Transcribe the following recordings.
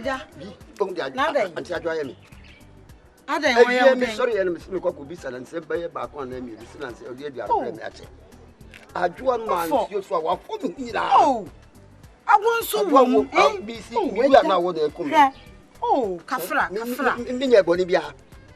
Eja. Don't the anti me. Ade, sorry, and Miss Mukobisa and said by back on them, listen and say, oh, dear, I do one man, you saw what for me. Oh, I want so BC, we are now what they come. Oh, Kafra, Minya Bonibia.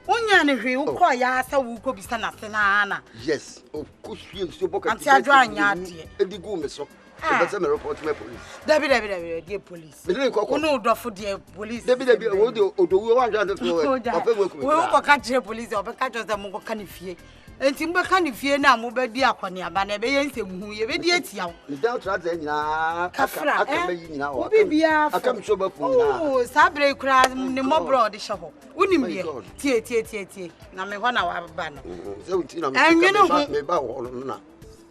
Onyane hwe ukọ ya asa wu ko bisa na tena na. Yes, of course you so book anti adwa anya ade. Edigu me so. Better me report me police. Dabi dey police. Me dey ko ko. Ono odofo dey police. Dabi wo dey odowu 100 for. Ofe wo ko. Wo ko ka je police obe ka jo se mo ko ka ne fie. Enti mbe ka ne fie na mo ba di akwani aba na be ye nsemu ye be di atia wo. Me down trust nyina aka me nyina wo. Obi bia aka me so ba fu nyina. Oh, sabre kura ne mo bro de hye ho. Unim bia. Tie. Na me ho na wa ba no. Se unti na me ba wo na.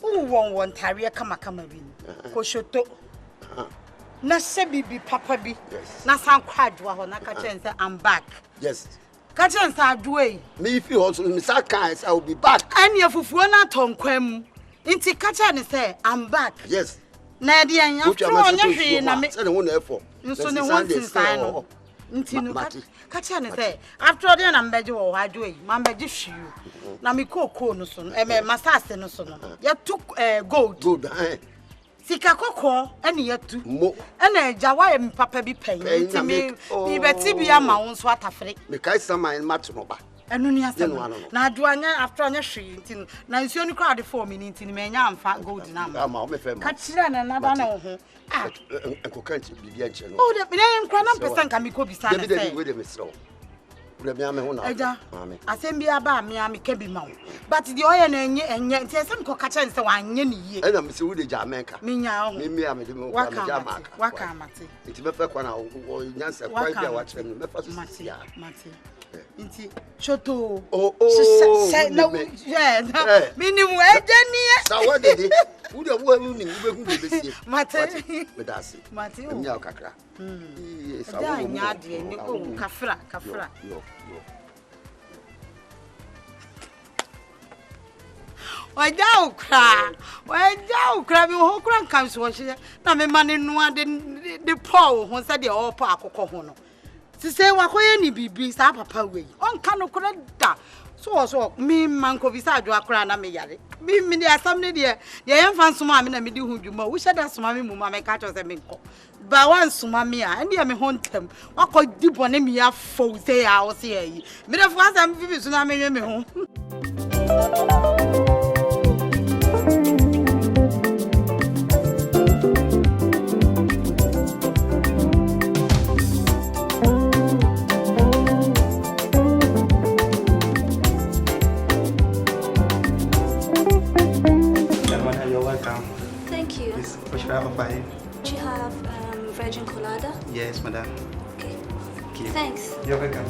Won tare kama bi. Ko shoto. Na se bibi papa bi. Na san kwadwa ho na ka chen say I'm back. Yes. Ka chen say adwo me if you also me say I will be back. Ani afufuo na tonkwam. Nti ka chen say I'm back. Yes. Na de anya fro onya hwe na me. Say ne ho na efo. Nso ne ho tinsan no. Nti no ka chen say after de na mbeje wo adwo ma mbeje hwiu. Na me koko no so no masase no so no. Ya took gold. Sika koko ene yatu ene agya wa em papa bi pen nti me beti bia ma won so atafre me kai sama en mat no ba enu ni asem na adu anya after anya hwe nti na nsuo ni crowd for me nti me nya amfa gold na ma me fe ma ka kire na ba na wo ho enko kanti bibia nche no oh de me nkwa na pesa nka me ko bisa na say we de me sro ule me ame ho na agya asem bia ba me ame ka bi ma wo but the oil na enye nti asem ko ka kire say wa anye ni ye ena me se we de Jamaica me nya ho me ame de me ko me Jamaica waka amate nti me fe kwa na wo nyansa kwa bia wa kire me fa so sia mate inti shoto no yeah minimum ejenie sa what did it who the wo ni wo be besie mate me dasi mate o nya kakra sa wo nya de ni ko kafra yo Wajau kra bi ho kra kan so hye na me mane no ade de Paul ho se de o pa akokọ ho no sise wakoye ni bibi sa papa wei onka no kra da so mi manko bi sa adwo akra na me yare mi de asam ne de ye mfa nsoma me na me di hu dwuma wo hye da soma me mu ma me ka cho se me nko ba wan soma me a ende me ho ntem wakọ di bone me ya fo se ya wo se yi me de fo asam bibi so na me ho Thank you. Yes, what should I offer you? Do you have virgin colada? Yes, madam. Okay. Okay. Thanks. You're welcome.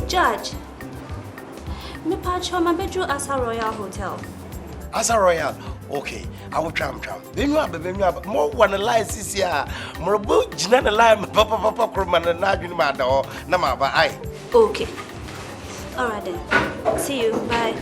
Judge, me pacho my bedroom Asa Royal Hotel. Asa Royal. Okay, I will tram. Benua, more one lies this year. More boat, Jinan line, Papa Crumman and Nadine Mado, Namaba. Aye. Okay. All right then. See you. Bye.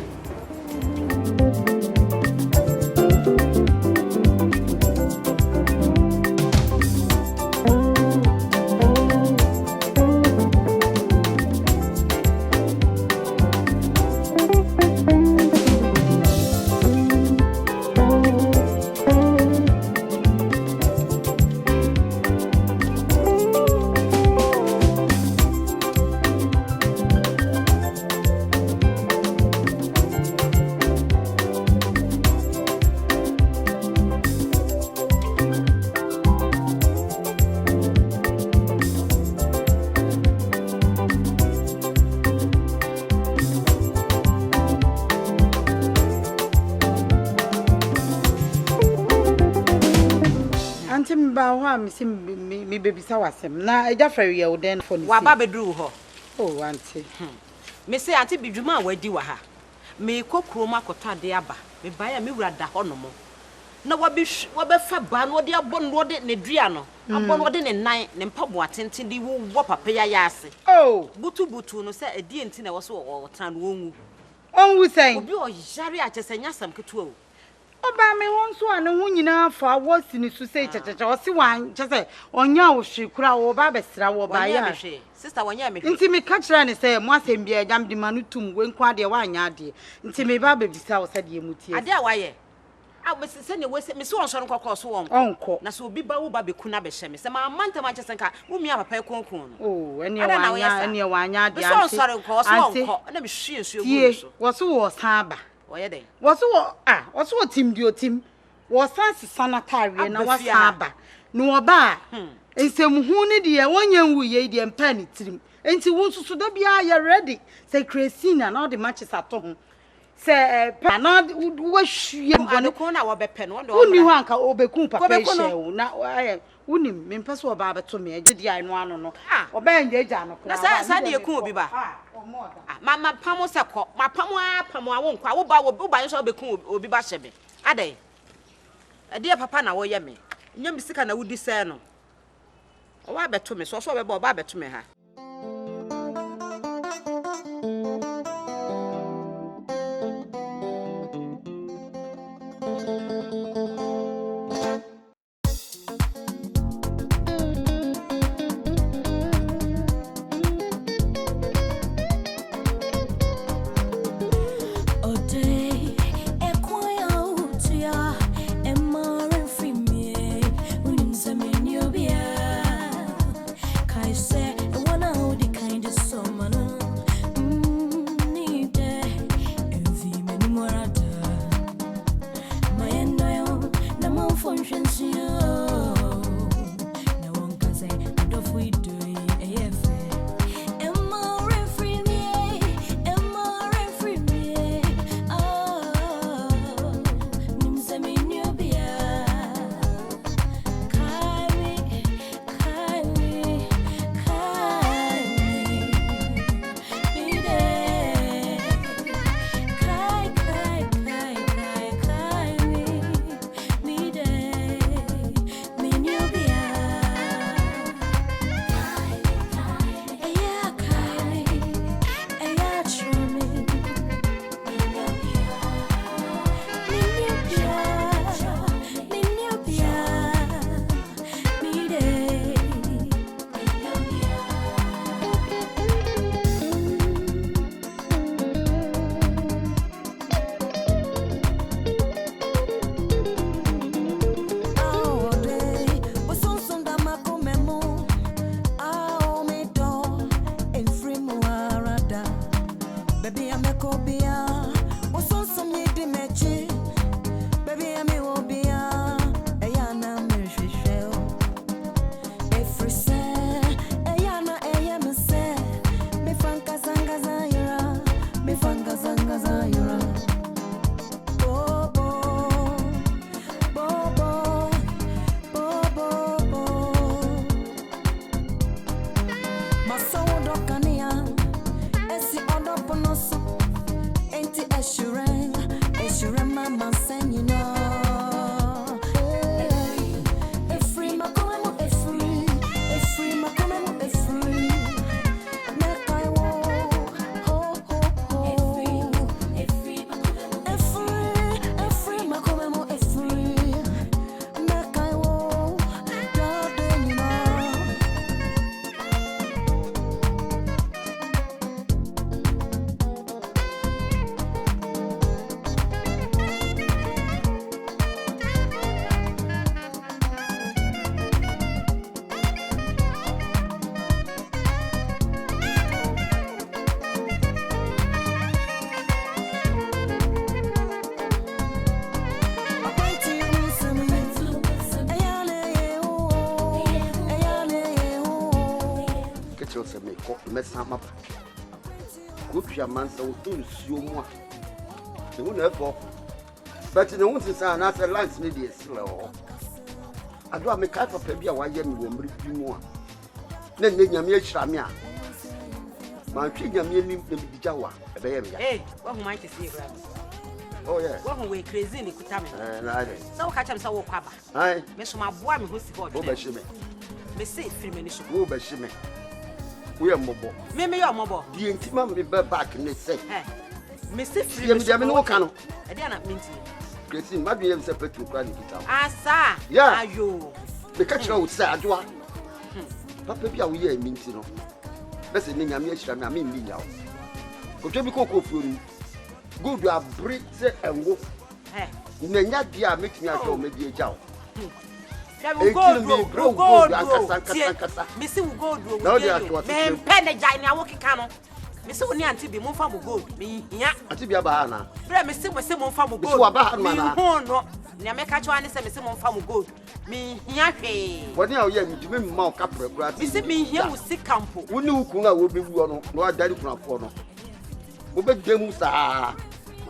Me baby sawasem na eja frere ye oden for ni wa ba bedru ho oh auntie me say ante bidwuma wadi wa ha me kokro makota de aba me ba ya me wura da ho no mo na wa be fa ba no de abo no de ne dua no abo no de ne nan ne mpabo atenten de wo papa ya ase oh butu no say edi enti na wo so wo tan wo nwu On we say, Obi o yare a chesenya sam ketu o. Oba me won so ane ho nyina fa wasi ni so say checheche o si wan chese onya wo hwe kura wo ba besra wo ba ya. Sister wonya me. Nti me ka kira ne say mo asem bia jam de manu tum we nkwa de wa anya ade. Nti me ba bebisa wo sade emutie. Ade a waye. A me se ne we se me so on so nkokọ so won. Onko. Na so obi ba wo ba beku na be hye me. Se ma manta ma chese nka wo mi papa ekonkon no. Oh, ene wa anya ade. Me so on so nkọ so onko na me hwie nsu egu so. Wo so wo san ba. Oye den. Wo so tim dio tim. Wo san sisana tare na wa san ba. No oba. Ensemhu ne de wonya nwuye de mpa ne tirim. Enti wo nsusu da bia ya ready. Say Christina na all the matches ato ho. Say pa na wo hwie mbone ko na wo bepe no. Uni ho anka obeku papa hye na uni mempa so oba beto me agidi ai no ano no. Oba enjeja no kra. Na sa de eku obi ba. Mama pamo se ko. Ma pamo awo nkwa wo ba nso obeku obi ba hye be. Adai. Ade papa na wo ye me. Nyam sika na wudi se no. Owa beto me so obeba oba beto me ha. se me ko me sama pa ko twa mansa o to nsuo mu a ne hu na efo but ne hu sisa na se lance ne de esile o ado a me ka papa bi a wa ye me wo mri bi mu a na ne nyame ahira me a ma twa nyame nim na bi gya wa e be ye me ya wa hu man kesi gra oh yeah wa hu we crazy ni kuta me na ade so ka cham sa wo kwaba ai me so ma boa me ho si ho o ba shi me me say firi me ni so o ba shi me we are mobo me yo mobo di entima me be back ne say Mr. Free, Mr. Minokano. I didn't mean to. Christine, maybe you have said to cry. Ah, sir. Yeah, you. The catcher would say, Papa, we are meeting. That's a name I mean, me now. Go to be cocoa food. Go to a brick and walk. Nanya dia make me out maybe a job. Go, Missy will go do. Now they are to Penagina walking cannon. Miss Unianti be more from good. Me, yeah, to be a banana. Missy was some from good. So about man. No, Nameka Joanna said Simon from good. Me, Yafe. What now, yeah, to me, more capra. Miss me here with sick campo. We knew Kuna would be one, no, daddy from a corner. We bet them, sir.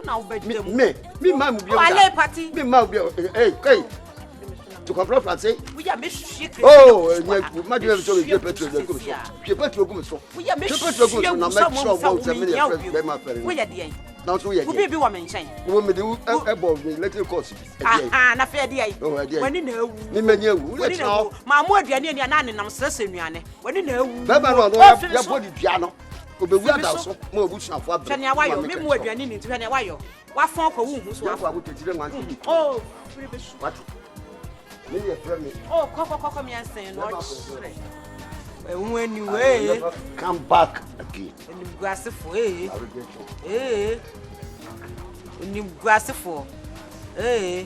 Now, me, mamma, party, me, mamma, hey, to confront and say, we are Miss Oh, my dear, so you petrol, you petrol, so we are Miss Petrol, no matter what, we are the now, so we be woman chain. Woman do above me, let you cost. Ah, na fair day. Oh, I did. When you know, let's know. My more than any and I'm stressing you. When you know, your body piano. Go be weird also. More bush of what? Tanya, why you mean what you need to Tanya, why you? What for who's what? Oh, what? Oh, Coco, me and saying, when you come back again. And you grass for eh? And you grass for eh?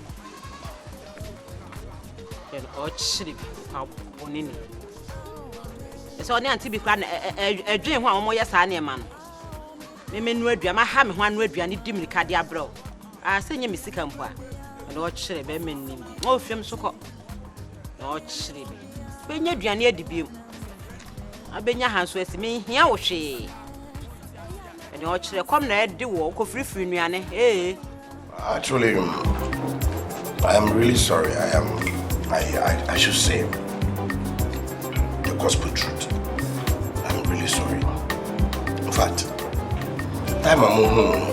And all ship out on in. It's only until be crying a dream one more yes, man. Women would be my ham, one would be any dimly cardia bro. I send you Missy Campa and all ship, men, no film so called. No ship. When you're near the beam. I been your hands with me, here was she. And you actually come there, the walk of free funeral, eh? Actually, I am really sorry. I should say the gospel truth. I'm really sorry. In fact, I'm home.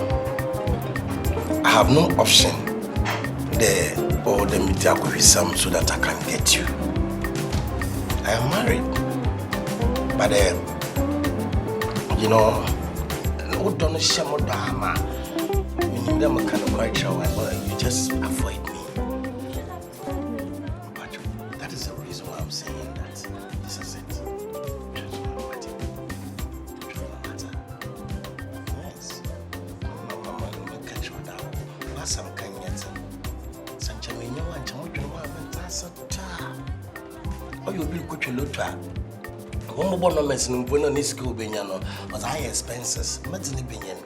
I have no option there or the media with some so that I can get you. I am married. But you know, no don't share more drama. You need them kind of quite sure you just avoid me. But that is the reason why I'm saying that this is it. Yes. Mama, catch you down. What's some kind yet? Sanchamino and Chamutan. Oh, you'll be good to look at. One more bonus in Buena school Binyano was high expenses. Medicine Binyan.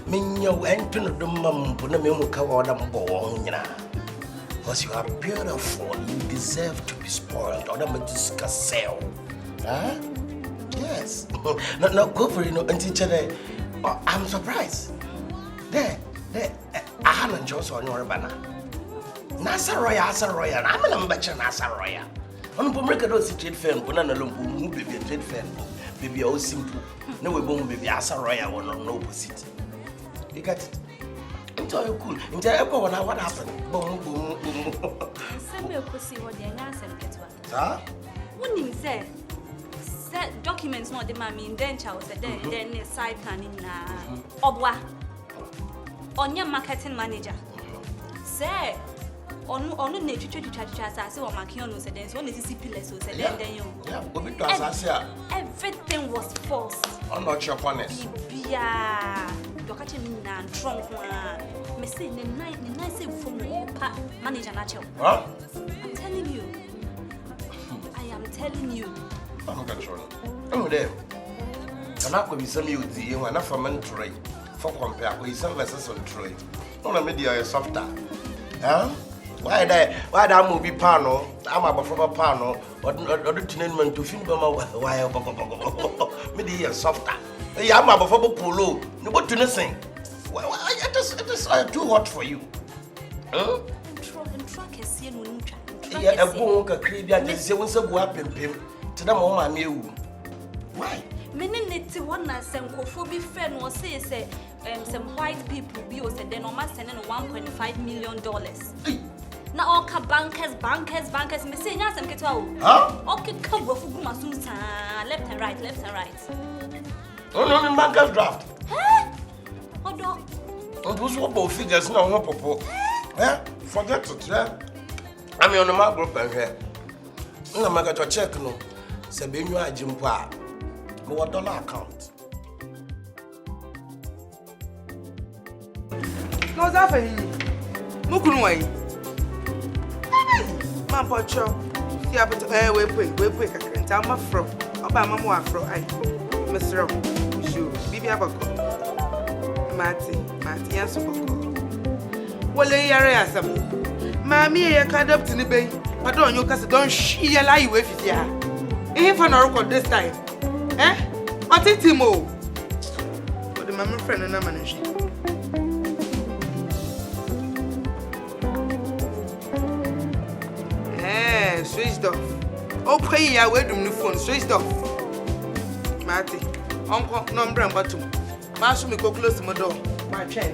Minyo and Pinodum Bunamimuka or Dambo. Because you are beautiful, you deserve to be spoiled. Or them discuss sale. Huh? Yes. No, go for it, no, and teacher. I'm surprised. There, I haven't chosen on your banner. Nasa Roya, I'm a number Nasa Roya. On Pomerica does trade fan, Bonana Lumbu, baby, trade fan, baby, all simple. No, we won't be Asa Roya or no opposite. You got it. Until you cool, until everyone what happened. Boom, boom, boom. Send me a pussy what the answer gets one. Huh? Wouldn't him say? Said documents not the mammy in denture was a then a side planning Obwa on your marketing manager. Say. On nature to chat as or Makion said, there's one is pillars who said, then you. Yeah, everything was false. I'm not your honest. Yeah, you're catching me now, trunk. Missing the nice from the manager natural. Huh? I'm telling you. I am telling you. I'm controlling. Oh, there. And I could be some you the enough for men to rate for compare with some vessels on trade. On a media is softer. Huh? Why that movie panel? I'm about from a panel or the tenement to film why media softer. I'm about for polo. No, what to sing? Why it is too hot for you? Huh? Yeah, a book a creepy say once a go up in pim to the moment you. Why? Meaning one as some cophobia friend was say some white people be was then almost sending $1.5 million. Now all bankers, me say yes, I'm get out. Huh? Okay, come go for Gumasusa, left and right. Oh, no, bankers draft. Huh? Oh, And those what figures now, no popo. Eh? Forget it, yeah? I'm on the mark group here. No, I got your check, no. Sabine, I jump out. No dollar account. No, that's for him. Mukunway. Man, Pocho. See, I put we can't tell my fro. About my more afro. I, Mr. Sure, Bibi Abaco. Marty, and Sopoko. Well, they are some. Mammy, I can't up to the bay. But don't you, because don't she lie with you. If an oracle this time. Eh? What is Timo? But the mamma friend and a manager. Switched off. Oh, pay ya wait the phone, switched off. Marty, Uncle, no bram bottom. Master me go close to my door. My chair.